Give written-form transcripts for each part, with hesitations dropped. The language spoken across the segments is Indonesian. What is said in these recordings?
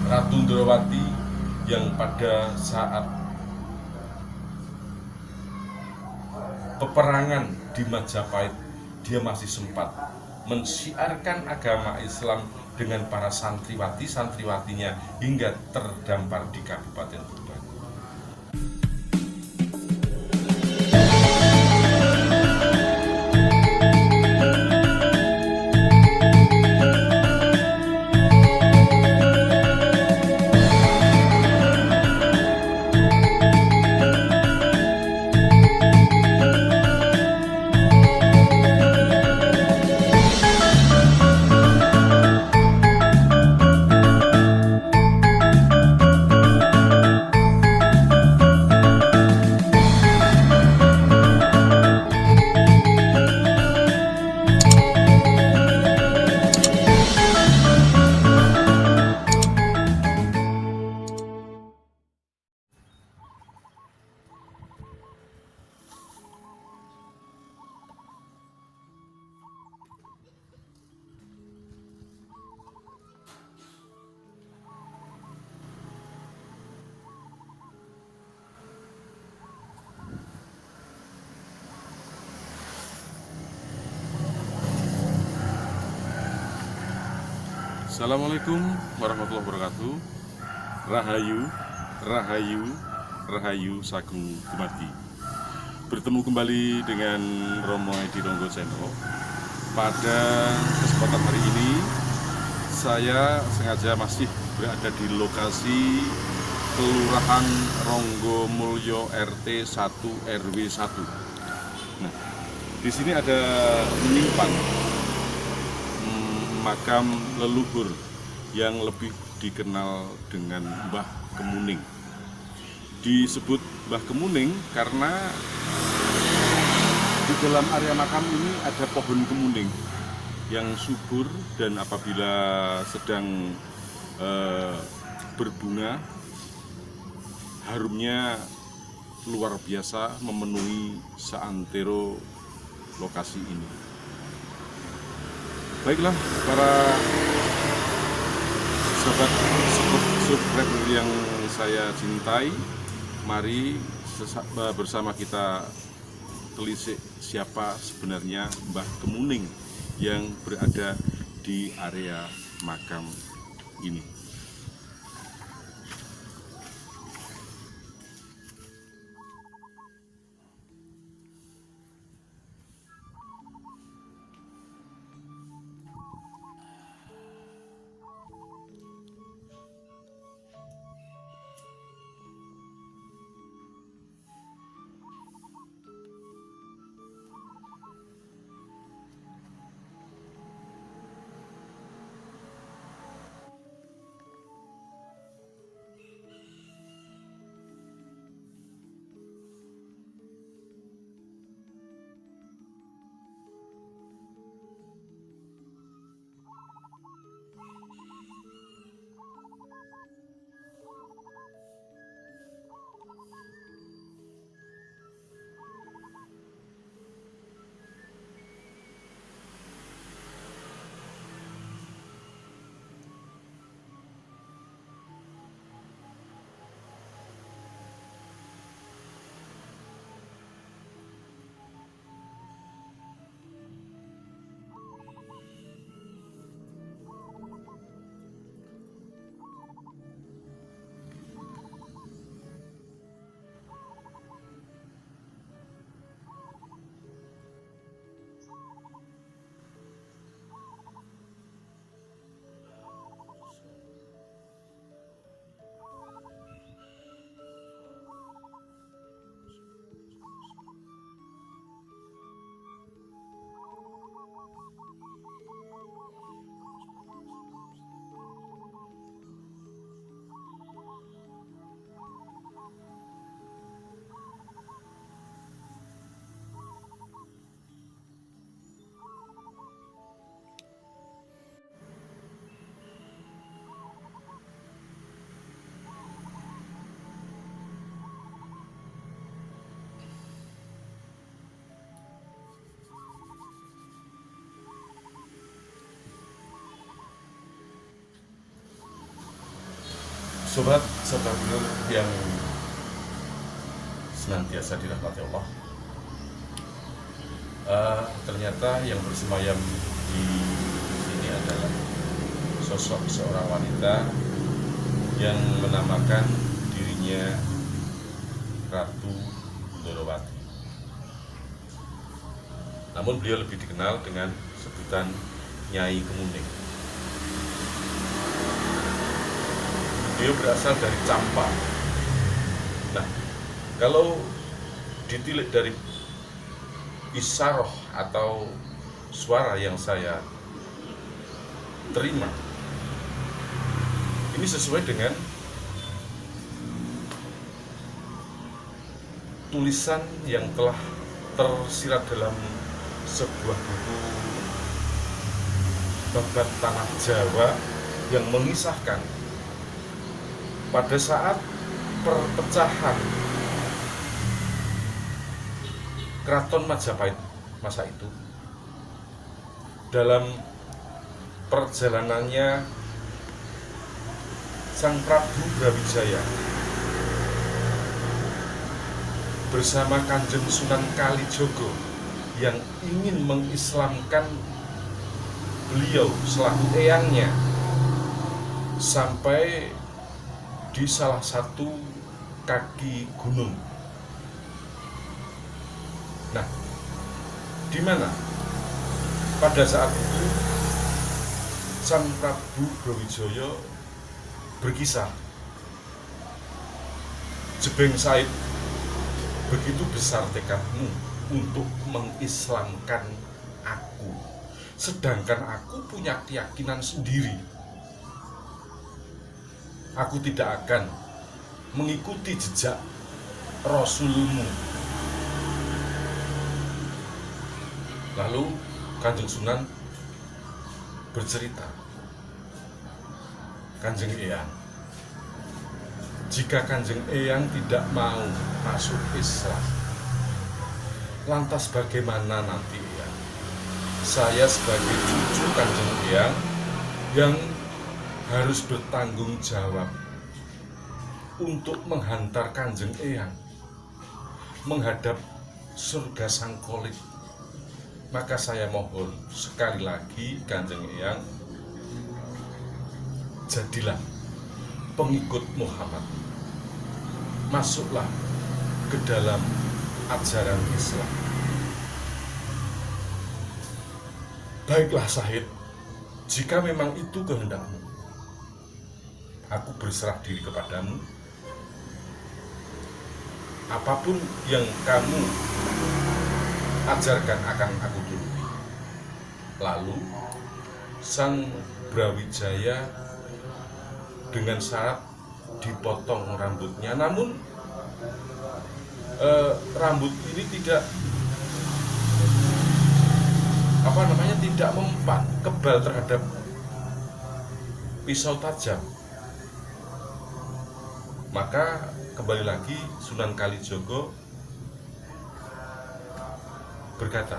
Ratu Ndrawati yang pada saat peperangan di Majapahit dia masih sempat mensiarkan agama Islam dengan para santriwati-santriwatinya hingga terdampar di Kabupaten Tuban. Assalamualaikum warahmatullahi wabarakatuh. Rahayu, rahayu, rahayu sagung dumadi. Bertemu kembali dengan Romo Edi Ronggo Channel. Pada kesempatan hari ini saya sengaja masih berada di lokasi Kelurahan Ronggo Mulyo RT 1 RW 1. Nah, di sini ada menyimpan makam leluhur yang lebih dikenal dengan Mbah Kemuning. Disebut Mbah Kemuning karena di dalam area makam ini ada pohon kemuning yang subur dan apabila sedang berbunga, harumnya luar biasa memenuhi seantero lokasi ini. Baiklah para sahabat subscriber yang saya cintai, mari bersama kita telisik siapa sebenarnya Mbah Kemuning yang berada di area makam ini. Sobat Saudara yang senantiasa dirahmati Allah, ternyata yang bersemayam di sini adalah sosok seorang wanita yang menamakan dirinya Ratu Ndorowati. Namun beliau lebih dikenal dengan sebutan Nyai Kemuning. Beliau berasal dari Campa. Nah, kalau ditilik dari isaroh atau suara yang saya terima, ini sesuai dengan tulisan yang telah tersirat dalam sebuah buku babat tanah Jawa yang mengisahkan pada saat perpecahan Keraton Majapahit masa itu, dalam perjalanannya Sang Prabu Brawijaya bersama Kanjeng Sunan Kalijogo yang ingin mengislamkan beliau selaku eyangnya sampai di salah satu kaki gunung. Nah, di mana pada saat itu Sang Prabu Brawijaya berkisah, Jebeng Said, begitu besar tekadmu untuk mengislamkan aku, sedangkan aku punya keyakinan sendiri. Aku tidak akan mengikuti jejak Rasulmu. Lalu Kanjeng Sunan bercerita, Kanjeng Eyang, jika Kanjeng Eyang tidak mau masuk Islam, lantas bagaimana nanti Eyang? Saya sebagai cucu Kanjeng Eyang yang harus bertanggung jawab untuk menghantar Kanjeng Eyang menghadap surga Sangkolit. Maka saya mohon sekali lagi Kanjeng Eyang, jadilah pengikut Muhammad, masuklah ke dalam ajaran Islam. Baiklah Syahid, jika memang itu kehendakmu, aku berserah diri kepadamu. Apapun yang kamu ajarkan akan aku turuti. Lalu Sang Brawijaya dengan syarat dipotong rambutnya, namun rambut ini tidak tidak mempan, kebal terhadap pisau tajam. Maka kembali lagi Sunan Kalijogo berkata,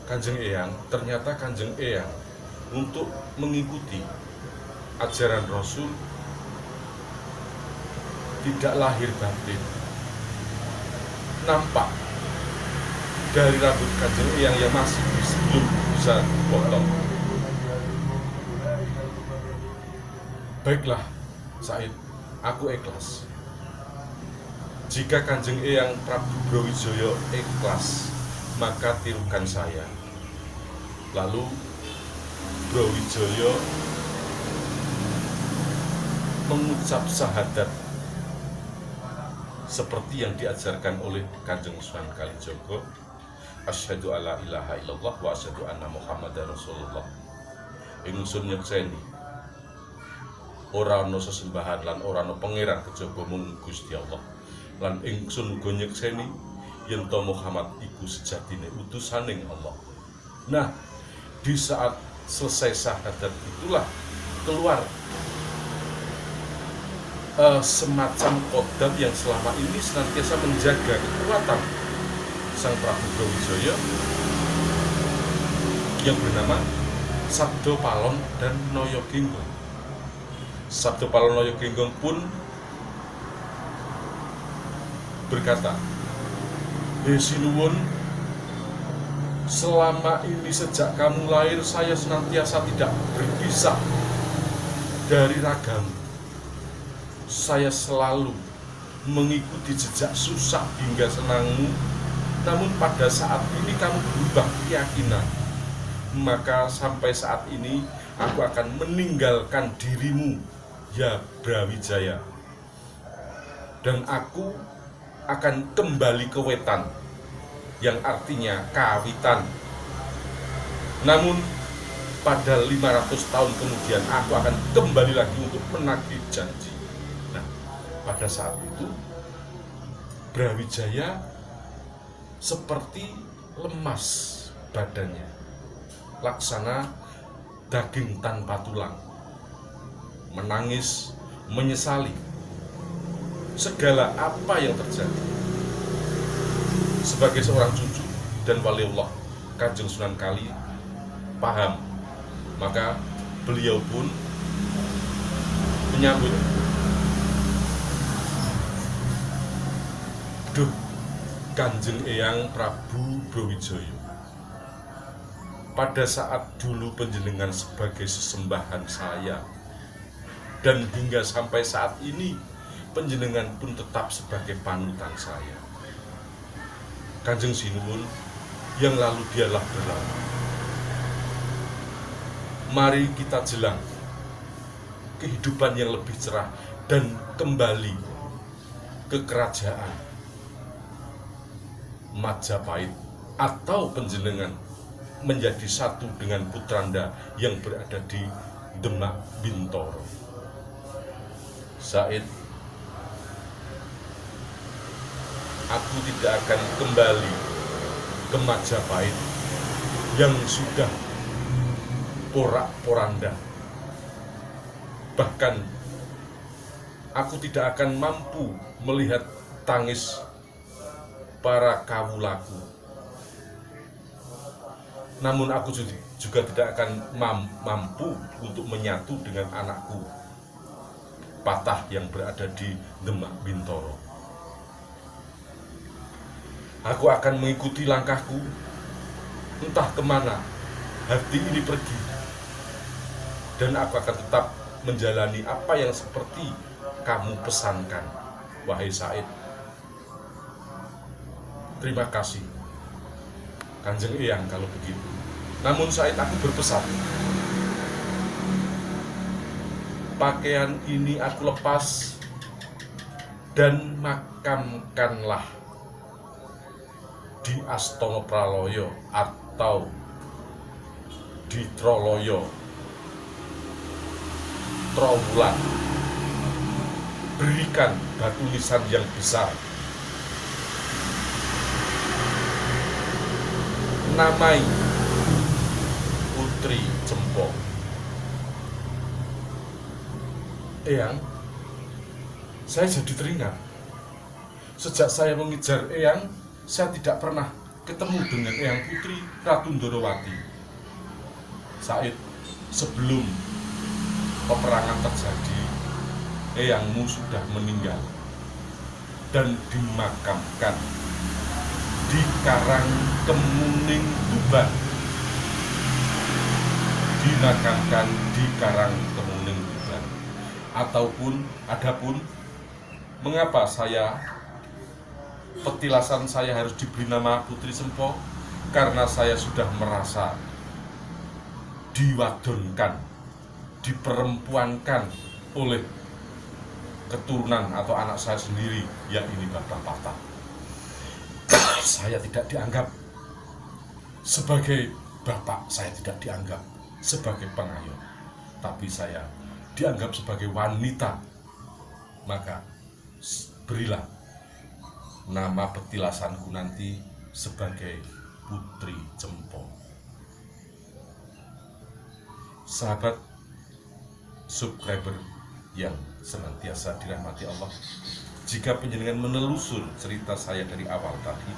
Kanjeng Eyang, ternyata Kanjeng Eyang untuk mengikuti ajaran Rasul tidak lahir batin. Nampak dari rambut Kanjeng Eyang yang masih belum bisa dipotong. Baiklah Said, aku ikhlas. Jika Kanjeng Eyang Prabu Brawijaya ikhlas, maka tirukan saya. Lalu Brawijaya mengucap syahadat seperti yang diajarkan oleh Kanjeng Sunan Kalijogo, asyhadu alla ilaha illallah wa asyhadu anna Muhammadar Rasulullah. Ingsun nyekseni ora ana sesembahan lan ora ana pangeran kejaba mung Gusti Allah. Lan ingsun uga nyekseni yen to Muhammad iku sejatine utusaning Allah. Nah, di saat selesai syahadat itulah keluar semacam kodam yang selama ini senantiasa menjaga kekuatan Sang Prabu Brawijaya yang bernama Sabdo Palon dan Noyo Genggo. Sabda Palonoyo Genggong pun berkata, Sinuwun, selama ini sejak kamu lahir saya senantiasa tidak berpisah dari ragamu. Saya selalu mengikuti jejak susah hingga senangmu. Namun pada saat ini kamu berubah keyakinan, maka sampai saat ini aku akan meninggalkan dirimu, ya Brawijaya, dan aku akan kembali ke wetan, yang artinya kawitan. Namun pada 500 tahun kemudian aku akan kembali lagi untuk menagih janji. Nah, pada saat itu Brawijaya seperti lemas badannya, laksana daging tanpa tulang, menangis, menyesali segala apa yang terjadi. Sebagai seorang cucu dan waliullah Kanjeng Sunan Kali paham, maka beliau pun menyambut, duh Kanjeng Eyang Prabu Brawijaya, pada saat dulu panjenengan sebagai sesembahan saya, dan hingga sampai saat ini panjenengan pun tetap sebagai panutan saya. Kanjeng Sinuwun, yang lalu biarlah berlalu. Mari kita jelang kehidupan yang lebih cerah dan kembali ke kerajaan Majapahit, atau panjenengan menjadi satu dengan putranda yang berada di Demak Bintoro. Said, aku tidak akan kembali ke Majapahit yang sudah porak-poranda. Bahkan aku tidak akan mampu melihat tangis para kawulaku. Namun aku juga tidak akan mampu untuk menyatu dengan anakku Patah yang berada di Demak Bintoro. Aku akan mengikuti langkahku, entah kemana hati ini pergi, dan aku akan tetap menjalani apa yang seperti kamu pesankan, wahai Said. Terima kasih, Kanjeng Eyang, kalau begitu. Namun Said, aku berpesan, pakaian ini aku lepas dan makamkanlah di Astana Praloyo atau di Troloyo, Trowulan. Berikan batu nisan yang besar, namai Putri Cempo. Eyang, saya jadi teringat. Sejak saya mengejar Eyang, saya tidak pernah ketemu dengan Eyang Putri Ratu Ndorowati. Said, sebelum peperangan terjadi, Eyangmu sudah meninggal dan dimakamkan di Karang Kemuning, Tuban. Dimakamkan di Karang Kemuning, Tuban. Adapun mengapa petilasan saya harus diberi nama Putri Cempo? Karena saya sudah merasa diwadonkan, diperempuankan oleh keturunan atau anak saya sendiri, yakni Bapak Patah. Saya tidak dianggap sebagai bapak, saya tidak dianggap sebagai pengayom, tapi saya dianggap sebagai wanita. Maka berilah nama petilasanku nanti sebagai Putri Cempo. Sahabat subscriber yang senantiasa dirahmati Allah, jika panjenengan menelusur cerita saya dari awal tadi,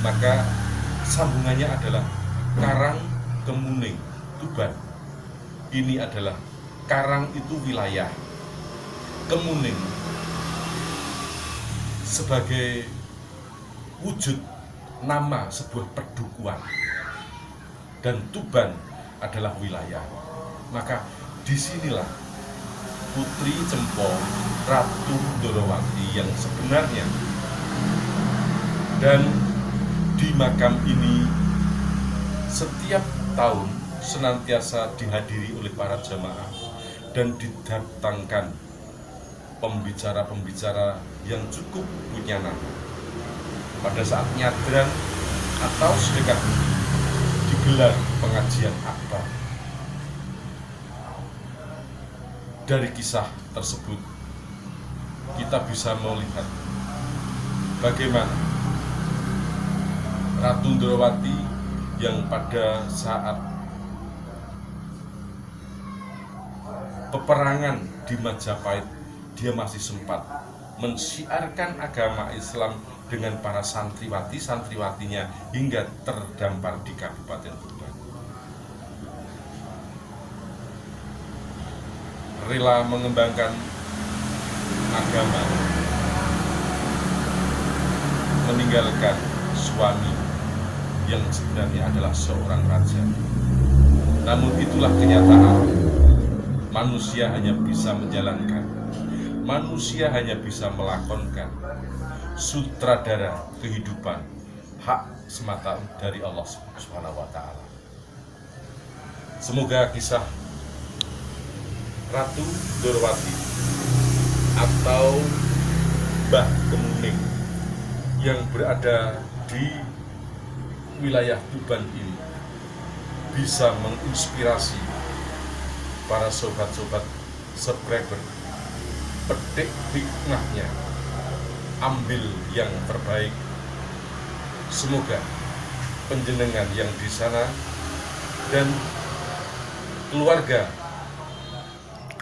maka sambungannya adalah Karang Kemuning, Tuban. Ini adalah Karang itu wilayah, Kemuning sebagai wujud nama sebuah perdukuhan, dan Tuban adalah wilayah. Maka disinilah Putri Cempo, Ratu Ndorowati yang sebenarnya. Dan di makam ini setiap tahun senantiasa dihadiri oleh para jamaah dan didatangkan pembicara-pembicara yang cukup punya nama. Pada saat nyadran atau sedekat digelar pengajian akbar. Dari kisah tersebut kita bisa melihat bagaimana Ratu Ndorowati yang pada saat peperangan di Majapahit dia masih sempat mensiarkan agama Islam dengan para santriwatinya hingga terdampar di Kabupaten Tuban. Rela mengembangkan agama, meninggalkan suami yang sebenarnya adalah seorang raja. Namun itulah kenyataan. Manusia hanya bisa menjalankan, manusia hanya bisa melakonkan sutradara kehidupan, hak semata dari Allah Subhanahu wa Ta'ala. Semoga kisah Ratu Ndorowati atau Mbah Kemuning yang berada di wilayah Tuban ini bisa menginspirasi para sobat-sobat subscriber. Petik hikmahnya, ambil yang terbaik. Semoga penjenengan yang di sana dan keluarga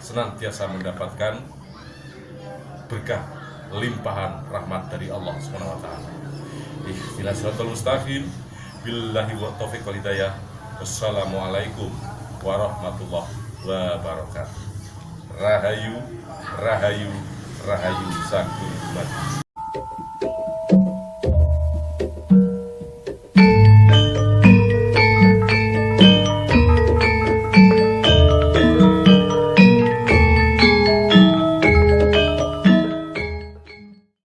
senantiasa mendapatkan berkah limpahan rahmat dari Allah Subhanahu wa Ta'ala. Ihdinas siratal mustaqim. Billahi wa taufiq wal hidayah. Wassalamualaikum warahmatullahi wabarakatuh. Rahayu, rahayu, rahayu, sakur umat.